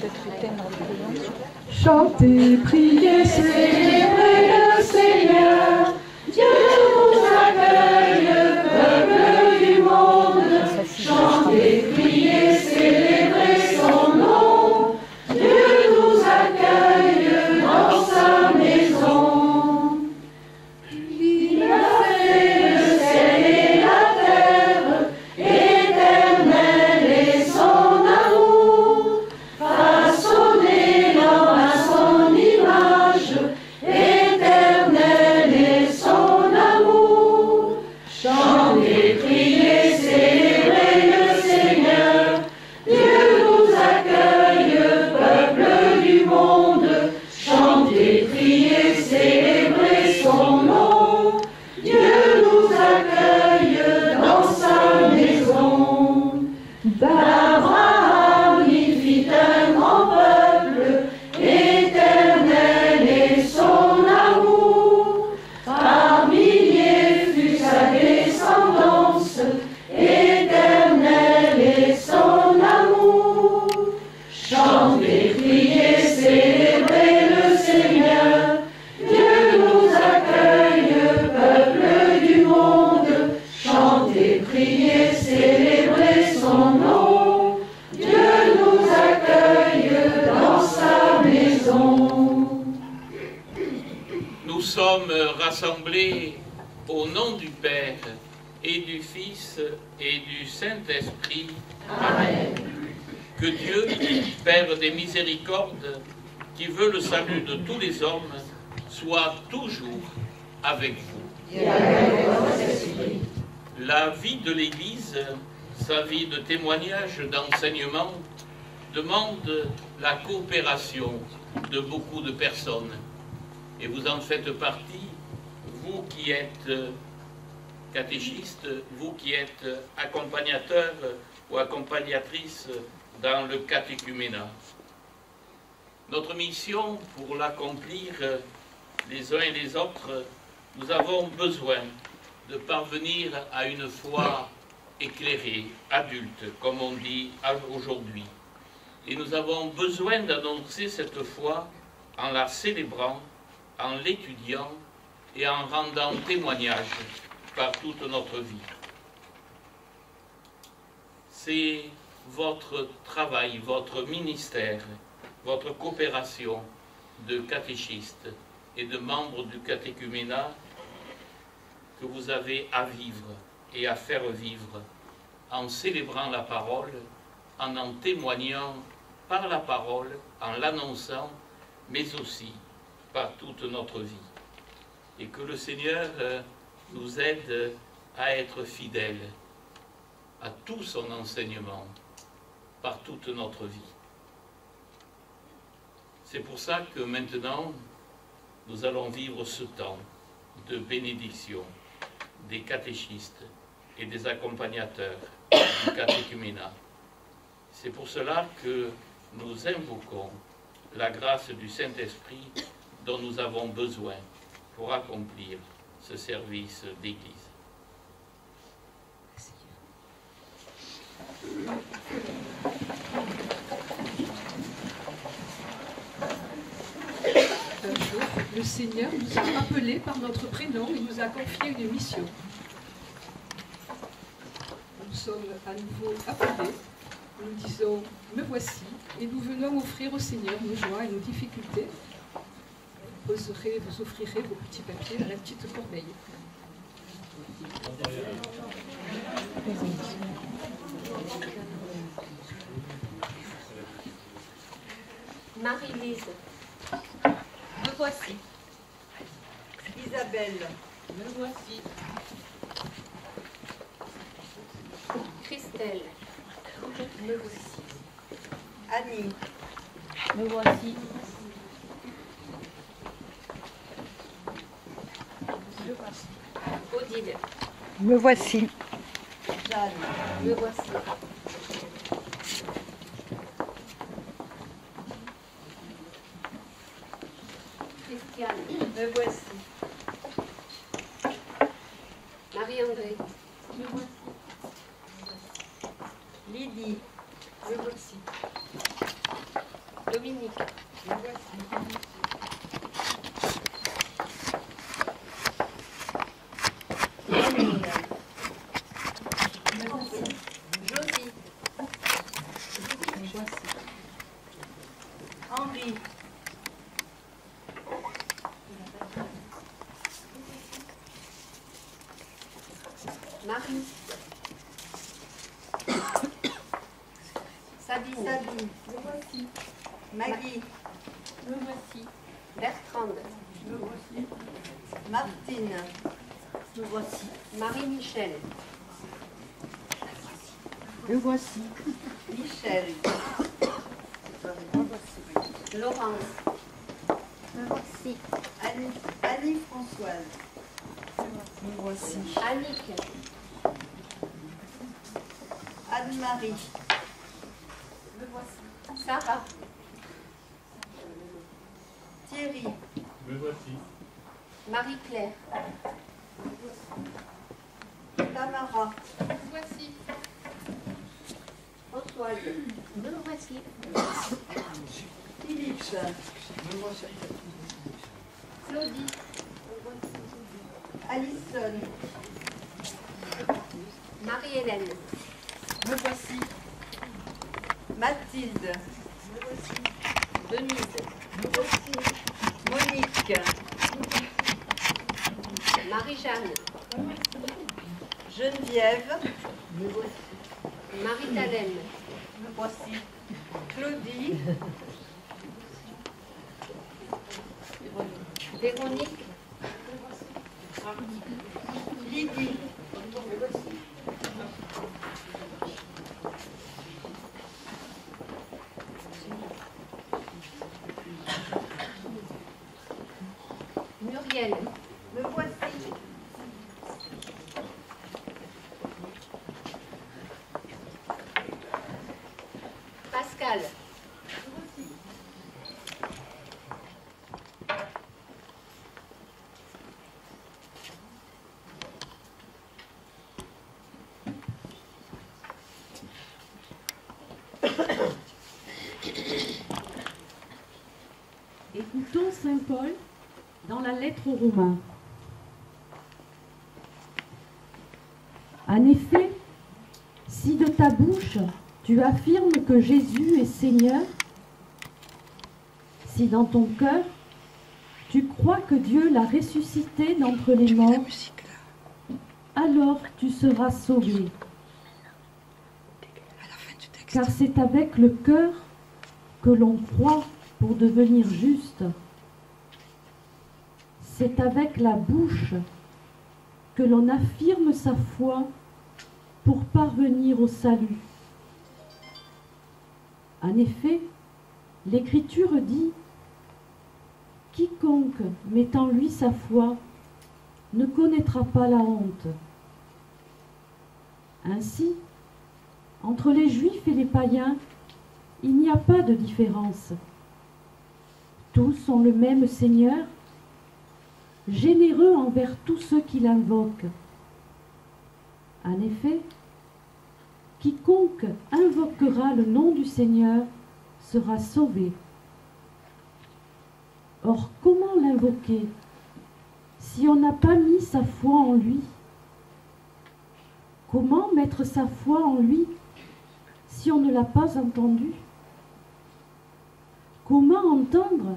peut-être éteindre le brouillon. Chantez, priez, célébrez le Seigneur. Dieu vous accueille, peuple du monde. Chantez, priez, célébrez son nom. Dieu nous accueille dans sa maison. Il a fait le ciel et la terre, éternel est son amour. Façonné l'homme à son image, éternel est son amour. Chantez, priez, célébrez le Seigneur. Dieu nous accueille, peuple du monde. Chantez, priez, célébrez son nom. Dieu nous accueille dans sa maison. D'Abraham, il fit un grand peuple, éternel est son amour. Par milliers fut sa descendance, éternel est son amour. Chantez, priez, célébrez le Seigneur. Dieu nous accueille, peuple du monde. Chantez, priez, célébrez son nom. Dieu nous accueille dans sa maison. Nous sommes rassemblés au nom du Père et du Fils et du Saint-Esprit. Amen. Que Dieu, Père des miséricordes, qui veut le salut de tous les hommes, soit toujours avec vous. Et avec votre esprit. La vie de l'Église, sa vie de témoignage, d'enseignement, demande la coopération de beaucoup de personnes. Et vous en faites partie, vous qui êtes catéchistes, vous qui êtes accompagnateurs ou accompagnatrices dans le catéchuménat. Notre mission, pour l'accomplir les uns et les autres, nous avons besoin de parvenir à une foi éclairée, adulte, comme on dit aujourd'hui. Et nous avons besoin d'annoncer cette foi en la célébrant, en l'étudiant et en rendant témoignage par toute notre vie. C'est votre travail, votre ministère, votre coopération de catéchistes et de membres du catéchuménat que vous avez à vivre et à faire vivre en célébrant la parole, en témoignant par la parole, en l'annonçant, mais aussi par toute notre vie. Et que le Seigneur nous aide à être fidèles à tout son enseignement, par toute notre vie. C'est pour ça que maintenant, nous allons vivre ce temps de bénédiction des catéchistes et des accompagnateurs du catéchuménat. C'est pour cela que nous invoquons la grâce du Saint-Esprit dont nous avons besoin pour accomplir ce service d'Église. Un jour, le Seigneur nous a appelés par notre prénom et nous a confié une mission. Nous sommes à nouveau appelés, nous disons « Me voici » et nous venons offrir au Seigneur nos joies et nos difficultés. Vous offrirez vos petits papiers dans la petite corbeille. Marie-Lise, me voici. Isabelle, me voici. Christelle, me voici. Annie, Me voici. Odile, Me voici. Jeanne, me voici. Christiane, me voici. Marie-André, Me voici. Lydie, me voici. Dominique. Me voici. Josie. Henri. Marie. Sabine. Sabine. Me voici. Maggie. Me voici. Bertrande. Me voici. Martine. Me voici. Marie-Michel. Me voici. Michel. Laurence. Me voici. Annie Françoise. Me voici. Annick. Anne-Marie. Me voici. Sarah. Thierry. Me voici. Marie-Claire. Tamara. Voici. Oswald. Me voici. Philippe. Claudie. Alison. Marie-Hélène. Me voici. Mathilde. Denise. Monique. Marie-Jeanne. Geneviève. Marie-Talène. Me voici. Claudie. Véronique. Lydie. Muriel. Me voici. Pascal. Écoutons saint Paul dans la lettre aux Romains. En effet, si de ta bouche tu affirmes que Jésus est Seigneur, si dans ton cœur tu crois que Dieu l'a ressuscité d'entre les morts, alors tu seras sauvé. Car c'est avec le cœur que l'on croit pour devenir juste. C'est avec la bouche que l'on affirme sa foi pour parvenir au salut. En effet, l'Écriture dit « Quiconque met en lui sa foi ne connaîtra pas la honte. » Ainsi, entre les Juifs et les païens, il n'y a pas de différence. Tous ont le même Seigneur, généreux envers tous ceux qui l'invoquent. En effet, quiconque invoquera le nom du Seigneur sera sauvé. Or, comment l'invoquer si on n'a pas mis sa foi en lui? Comment mettre sa foi en lui si on ne l'a pas entendu? Comment entendre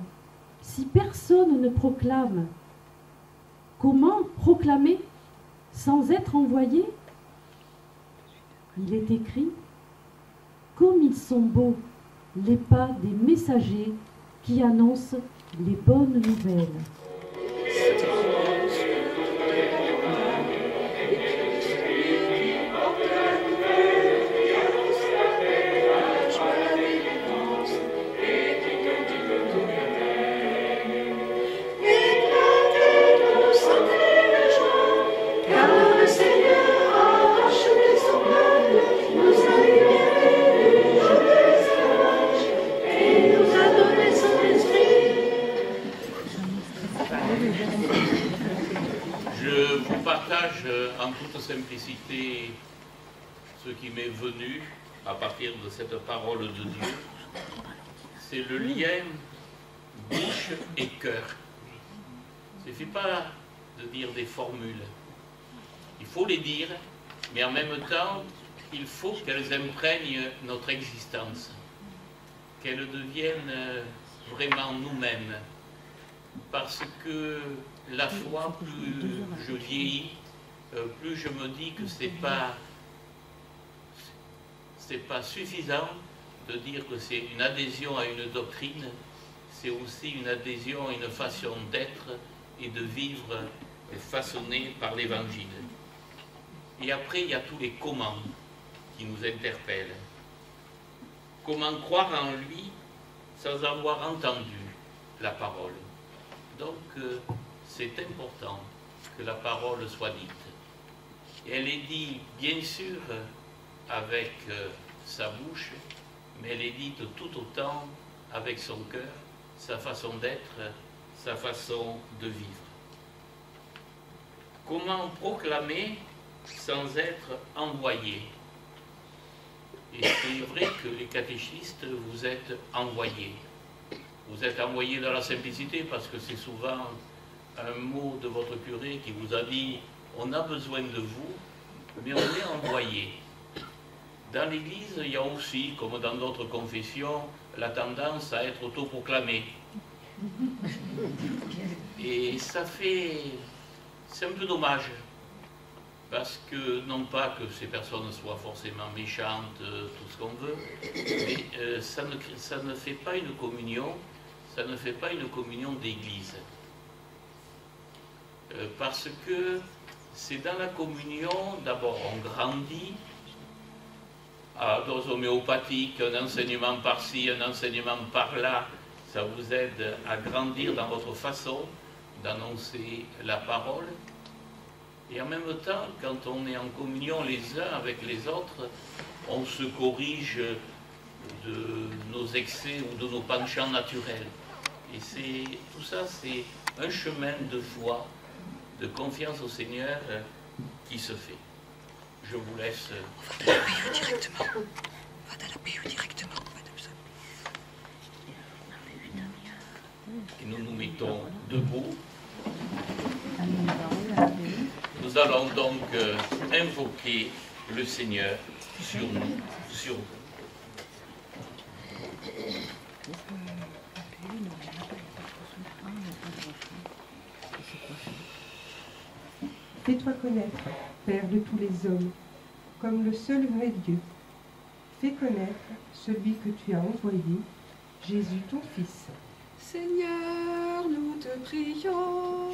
si personne ne proclame? Comment proclamer sans être envoyé? Il est écrit « Comme ils sont beaux les pas des messagers qui annoncent les bonnes nouvelles. » Je vous partage en toute simplicité ce qui m'est venu à partir de cette parole de Dieu. c'est le lien bouche et cœur. Il ne suffit pas de dire des formules. Il faut les dire, mais en même temps, il faut qu'elles imprègnent notre existence, qu'elles deviennent vraiment nous-mêmes. Parce que la foi, plus je vieillis, plus je me dis que c'est pas suffisant de dire que c'est une adhésion à une doctrine, c'est aussi une adhésion à une façon d'être et de vivre façonnée par l'Évangile. Et après, il y a tous les comment qui nous interpellent. Comment croire en lui sans avoir entendu la parole. Donc, c'est important que la parole soit dite. Et elle est dite, bien sûr, avec sa bouche, mais elle est dite tout autant avec son cœur, sa façon d'être, sa façon de vivre. Comment proclamer sans être envoyé? Et c'est vrai que les catéchistes, vous êtes envoyés. Vous êtes envoyés dans la simplicité parce que c'est souvent un mot de votre curé qui vous a dit « on a besoin de vous, mais on est envoyés ». Dans l'Église, il y a aussi, comme dans d'autres confessions, la tendance à être autoproclamé. Et ça fait... c'est un peu dommage. Parce que, non pas que ces personnes soient forcément méchantes, tout ce qu'on veut, mais ça ne fait pas une communion, ça ne fait pas une communion d'église. Parce que c'est dans la communion, d'abord on grandit, à dose homéopathique, un enseignement par-ci, un enseignement par-là, ça vous aide à grandir dans votre façon d'annoncer la parole. Et en même temps, quand on est en communion les uns avec les autres, on se corrige de nos excès ou de nos penchants naturels. Et tout ça, c'est un chemin de foi, de confiance au Seigneur qui se fait. Je vous laisse. On va dans la PU directement. On va dans la PU directement. Et nous nous mettons debout. Nous allons donc invoquer le Seigneur sur nous, sur vous. Fais-toi connaître, Père de tous les hommes, comme le seul vrai Dieu. Fais connaître celui que tu as envoyé, Jésus ton Fils. Seigneur, nous te prions.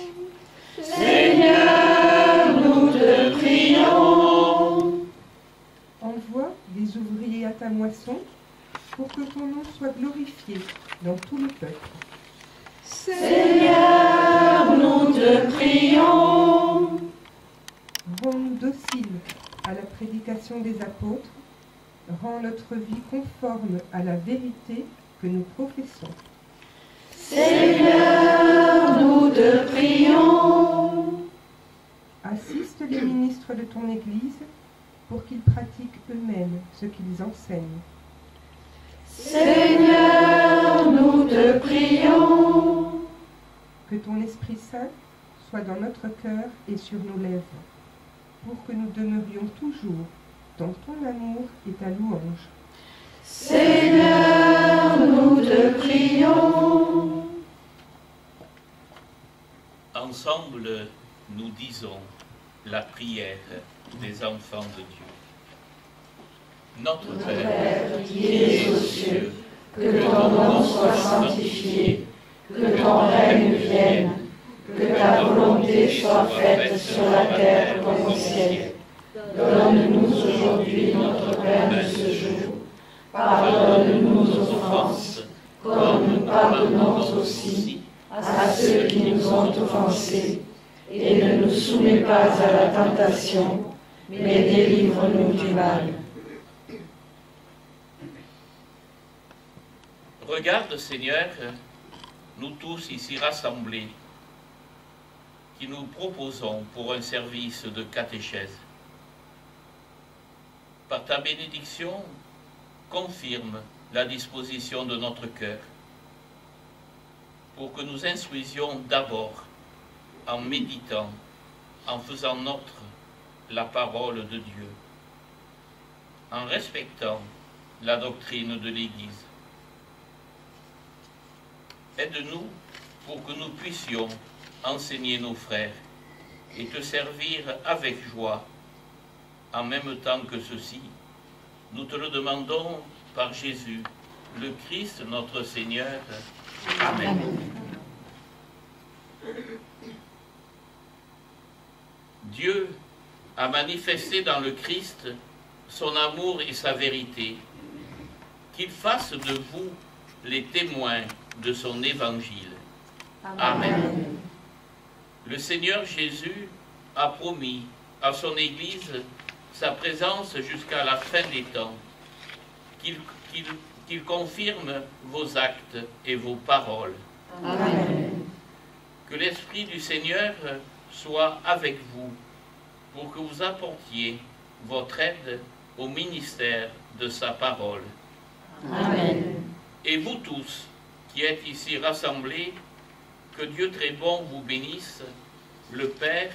Seigneur, nous te prions. Envoie des ouvriers à ta moisson pour que ton nom soit glorifié dans tout le peuple. Seigneur, nous te prions. Rends-nous dociles à la prédication des apôtres. Rends notre vie conforme à la vérité que nous professons. Seigneur, nous te prions. Assiste les ministres de ton Église pour qu'ils pratiquent eux-mêmes ce qu'ils enseignent. Seigneur, nous te prions. Que ton Esprit Saint soit dans notre cœur et sur nos lèvres, pour que nous demeurions toujours dans ton amour et ta louange. Seigneur, nous te prions. Ensemble, nous disons la prière des enfants de Dieu. Notre Père, qui es aux cieux, que ton nom soit sanctifié, que ton règne vienne, que ta volonté soit faite sur la terre comme au ciel. Donne-nous aujourd'hui notre pain de ce jour. Pardonne-nous nos offenses, comme nous pardonnons aussi à ceux qui nous ont offensés. Et ne nous soumets pas à la tentation, mais délivre-nous du mal. Regarde, Seigneur, nous tous ici rassemblés, qui nous proposons pour un service de catéchèse. Par ta bénédiction, confirme la disposition de notre cœur, pour que nous instruisions d'abord en méditant, en faisant nôtre la parole de Dieu, en respectant la doctrine de l'Église. Aide-nous pour que nous puissions enseigner nos frères et te servir avec joie en même temps que ceux-ci. Nous te le demandons par Jésus, le Christ notre Seigneur. Amen. Dieu a manifesté dans le Christ son amour et sa vérité, qu'il fasse de vous les témoins de son évangile. Amen. Le Seigneur Jésus a promis à son Église sa présence jusqu'à la fin des temps, qu'il confirme vos actes et vos paroles. Amen. Que l'Esprit du Seigneur soit avec vous pour que vous apportiez votre aide au ministère de sa parole. Amen. Et vous tous qui êtes ici rassemblés, que Dieu très bon vous bénisse, le Père,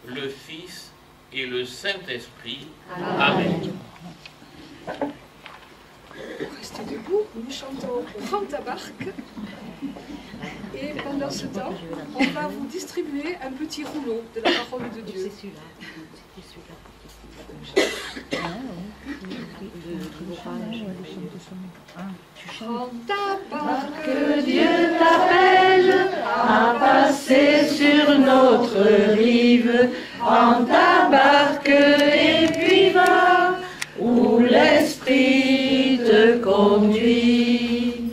le Fils et le Saint-Esprit. Amen. Restez debout, nous chantons Prends ta barque. Et pendant ce temps, on va vous distribuer un petit rouleau de la parole de Dieu. Prends ta barque, Que Dieu t'appelle à passer sur notre rive. Prends ta barque et puis va où l'Esprit te conduit.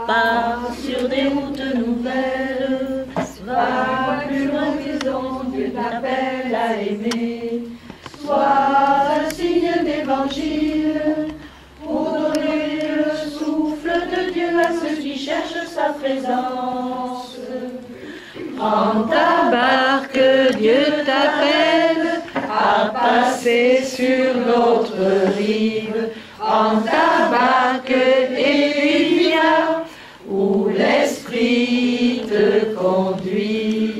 Pars sur des routes nouvelles, va plus loin qu'ils ont, Dieu t'appelle à aimer. Sois un signe d'évangile pour donner le souffle de Dieu à ceux qui cherchent sa présence. Prends ta barque, Dieu t'appelle à passer sur l'autre rive. Prends ta barque et viens où l'Esprit te conduit.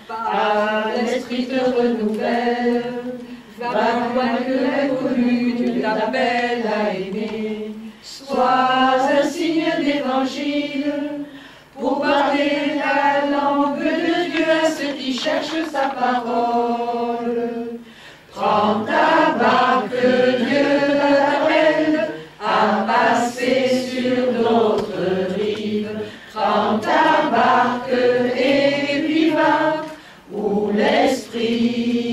Par l'Esprit te renouvelle, va loin que l'inconnu, Dieu t'appelle à aimer. Sois un signe d'évangile pour parler la langue de Dieu à ceux qui cherchent sa parole. Prends ta barque, Dieu t'appelle à passer sur l'autre rive. Prends ta barque et puis va où l'Esprit